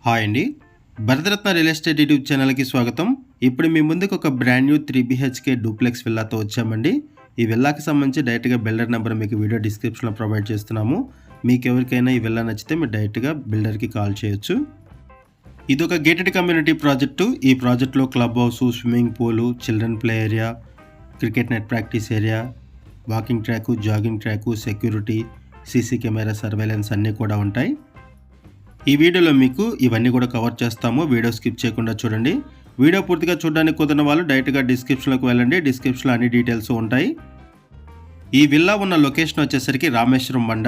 Hi అండి. Bharat Ratna real estate YouTube ఛానల్‌కి స్వాగతం. ఇప్పుడు మీ ముందుకు ఒక బ్రాండ్ న్యూ 3 BHK డూప్లెక్స్ విల్లాతో వచ్చామండి. ఈ విల్లాకి సంబంధించి డైరెక్ట్‌గా బిల్డర్ నెంబర్ మీకు వీడియో డిస్క్రిప్షన్‌లో ప్రొవైడ్ చేస్తున్నాము. మీకు ఎవరికైనా ఈ విల్లా నచ్చితే మీరు డైరెక్ట్‌గా బిల్డర్‌కి కాల్ చేయొచ్చు. ఇదొక గేటెడ్ కమ్యూనిటీ ప్రాజెక్టు. ఈ ప్రాజెక్టులో club house, swimming pool, children play area, cricket net practice area, walking track, jogging track, security, CC camera surveillance అన్నీ కూడా ఉంటాయి. ఈ వీడియోలో మీకు ఇవన్నీ కూడా కవర్ చేస్తాము. వీడియో స్కిప్ చేయకుండా చూడండి. వీడియో పూర్తిగా చూడడానికి కుదిరిన వాళ్ళు డైరెక్ట్గా డిస్క్రిప్షన్లోకి వెళ్ళండి. డిస్క్రిప్షన్లో అన్ని డీటెయిల్స్ ఉంటాయి. ఈ విల్లా ఉన్న లొకేషన్ వచ్చేసరికి రామేశ్వరం బండ.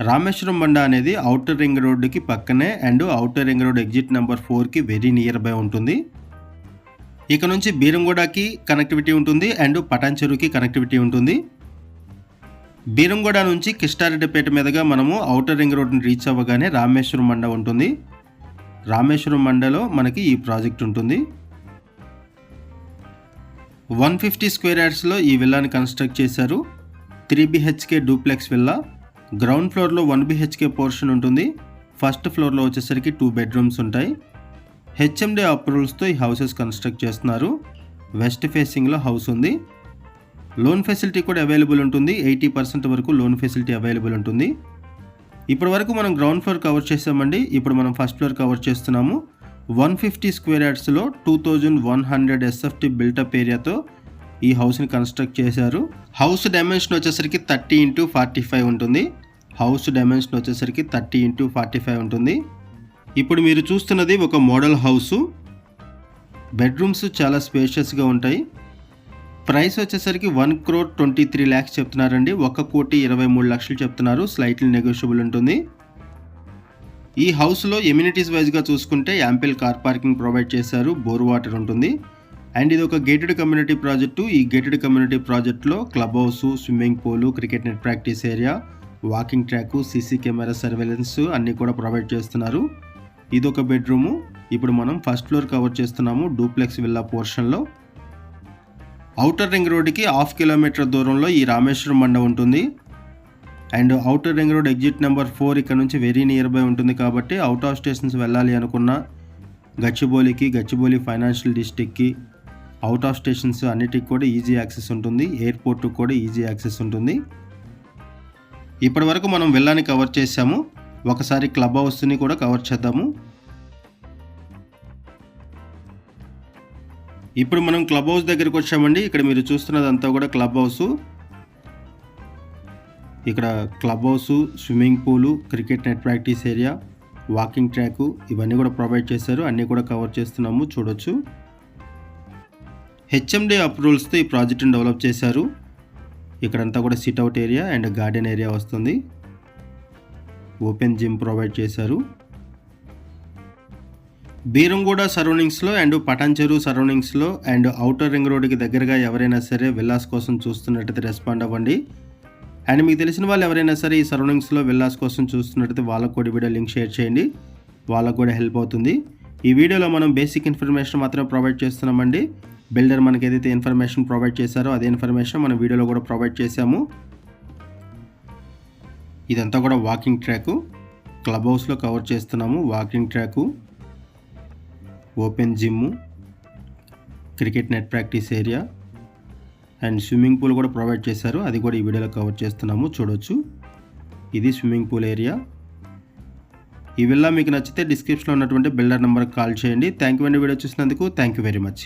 రామేశ్వరం బండ అనేది ఔటర్ రింగ్ రోడ్డుకి పక్కనే and outer ring road exit number 4కి వెరీ నియర్ బై ఉంటుంది. ఇక నుంచి బీరంగూడకి కనెక్టివిటీ ఉంటుంది అండ్ పటాన్ చెరువుకి కనెక్టివిటీ ఉంటుంది. బీరంగూడ నుంచి కిష్టారెడ్డిపేట మీదుగా మనము ఔటర్ రింగ్ రోడ్ని రీచ్ అవ్వగానే రామేశ్వరం మండ ఉంటుంది. రామేశ్వరం మండలో మనకి ఈ ప్రాజెక్ట్ ఉంటుంది. 150 స్క్వేర్ యార్డ్స్లో ఈ విల్లాని కన్స్ట్రక్ట్ చేశారు. 3 BHK డూప్లెక్స్ విల్లా. గ్రౌండ్ ఫ్లోర్లో 1 BHK పోర్షన్ ఉంటుంది. ఫస్ట్ ఫ్లోర్లో వచ్చేసరికి 2 బెడ్రూమ్స్ ఉంటాయి. HMD అప్రూవల్స్తో ఈ హౌసెస్ కన్స్ట్రక్ట్ చేస్తున్నారు. వెస్ట్ ఫేసింగ్లో హౌస్ ఉంది. లోన్ ఫెసిలిటీ కూడా అవైలబుల్ ఉంటుంది. 80% వరకు లోన్ ఫెసిలిటీ అవైలబుల్ ఉంటుంది. ఇప్పటి వరకు మనం గ్రౌండ్ ఫ్లోర్ కవర్ చేసామండి. ఇప్పుడు మనం ఫస్ట్ ఫ్లోర్ కవర్ చేస్తున్నాము. 150 స్క్వేర్ యార్డ్స్లో 2100 SFT బిల్టప్ ఏరియాతో ఈ హౌస్ని కన్స్ట్రక్ట్ చేశారు. హౌస్ డైమెన్షన్ వచ్చేసరికి 30x45 ఉంటుంది. హౌస్ డైమెన్షన్ వచ్చేసరికి 30x45 ఉంటుంది. ఇప్పుడు మీరు చూస్తున్నది ఒక మోడల్ హౌసు. బెడ్రూమ్స్ చాలా స్పేషియస్గా ఉంటాయి. ప్రైస్ వచ్చేసరికి 1,23 lakhs చెప్తున్నారండి. 1,23,00,000 చెప్తున్నారు. స్లైట్లీ నెగోషియబుల్ ఉంటుంది. ఈ హౌస్లో ఎమ్యూనిటీస్ వైజ్గా చూసుకుంటే యాంపిల్ కార్ పార్కింగ్ ప్రొవైడ్ చేశారు. బోర్ వాటర్ ఉంటుంది. అండ్ ఇది ఒక గేటెడ్ కమ్యూనిటీ ప్రాజెక్టు. ఈ గేటెడ్ కమ్యూనిటీ ప్రాజెక్టులో club house, swimming pool, cricket net practice area, walking track, CC camera surveillance అన్నీ కూడా ప్రొవైడ్ చేస్తున్నారు. ఇదొక బెడ్రూము. ఇప్పుడు మనం ఫస్ట్ ఫ్లోర్ కవర్ చేస్తున్నాము డూప్లెక్స్ విల్లా పోర్షన్లో. ఔటర్ రింగ్ రోడ్డుకి 1/2 kilometer దూరంలో ఈ రామేశ్వరం మండ ఉంటుంది. And outer ring road exit number 4 ఇక్కడ నుంచి వెరీ నియర్ బై ఉంటుంది. కాబట్టి అవుట్ ఆఫ్ స్టేషన్స్ వెళ్ళాలి అనుకున్న గచ్చిబౌలి ఫైనాన్షియల్ డిస్ట్రిక్ట్కి, అవుట్ ఆఫ్ స్టేషన్స్ అన్నిటికి కూడా ఈజీ యాక్సెస్ ఉంటుంది. ఎయిర్పోర్ట్కి కూడా ఈజీ యాక్సెస్ ఉంటుంది. ఇప్పటి వరకు మనం విల్లాని కవర్ చేసాము. ఒకసారి క్లబ్ హౌస్ని కూడా కవర్ చేద్దాము. ఇప్పుడు మనం క్లబ్ హౌస్ దగ్గరికి వచ్చామండి. ఇక్కడ మీరు చూస్తున్నదంతా కూడా క్లబ్ హౌస్. ఇక్కడ club house, swimming pool, cricket net practice area, walking track ఇవన్నీ కూడా ప్రొవైడ్ చేశారు. అన్నీ కూడా కవర్ చేస్తున్నాము, చూడొచ్చు. HMD అప్రూవల్స్తో ఈ ప్రాజెక్ట్ని డెవలప్ చేశారు. ఇక్కడంతా కూడా sit-out area and garden area వస్తుంది. ఓపెన్ జిమ్ ప్రొవైడ్ చేశారు. బీరంగూడ సరౌండింగ్స్లో అండ్ పటాన్ చెరువు సరౌండింగ్స్లో అండ్ ఔటర్ రింగ్ రోడ్డుకి దగ్గరగా ఎవరైనా సరే విల్లాస్ కోసం చూస్తున్నట్టయితే రెస్పాండ్ అవ్వండి. అండ్ మీకు తెలిసిన వాళ్ళు ఎవరైనా సరే ఈ సరౌండింగ్స్లో విల్లాస్ కోసం చూస్తున్నట్టయితే వాళ్ళకు కూడా వీడియో లింక్ షేర్ చేయండి. వాళ్ళకు కూడా హెల్ప్ అవుతుంది. ఈ వీడియోలో మనం బేసిక్ ఇన్ఫర్మేషన్ మాత్రమే ప్రొవైడ్ చేస్తున్నామండి. బిల్డర్ మనకి ఏదైతే ఇన్ఫర్మేషన్ ప్రొవైడ్ చేశారో అదే ఇన్ఫర్మేషన్ మనం వీడియోలో కూడా ప్రొవైడ్ చేశాము. ఇదంతా కూడా వాకింగ్ ట్రాక్. క్లబ్ హౌస్లో కవర్ చేస్తున్నాము. Walking track, open gym, cricket net practice area and swimming pool కూడా ప్రొవైడ్ చేశారు. అది కూడా ఈ వీడియోలో కవర్ చేస్తున్నాము, చూడొచ్చు. ఇది స్విమ్మింగ్ పూల్ ఏరియా. ఈ విల్లా మీకు నచ్చితే డిస్క్రిప్షన్లో ఉన్నటువంటి బిల్డర్ నెంబర్కి కాల్ చేయండి. థ్యాంక్ యూ అండి వీడియో చూసినందుకు. Thank you very much.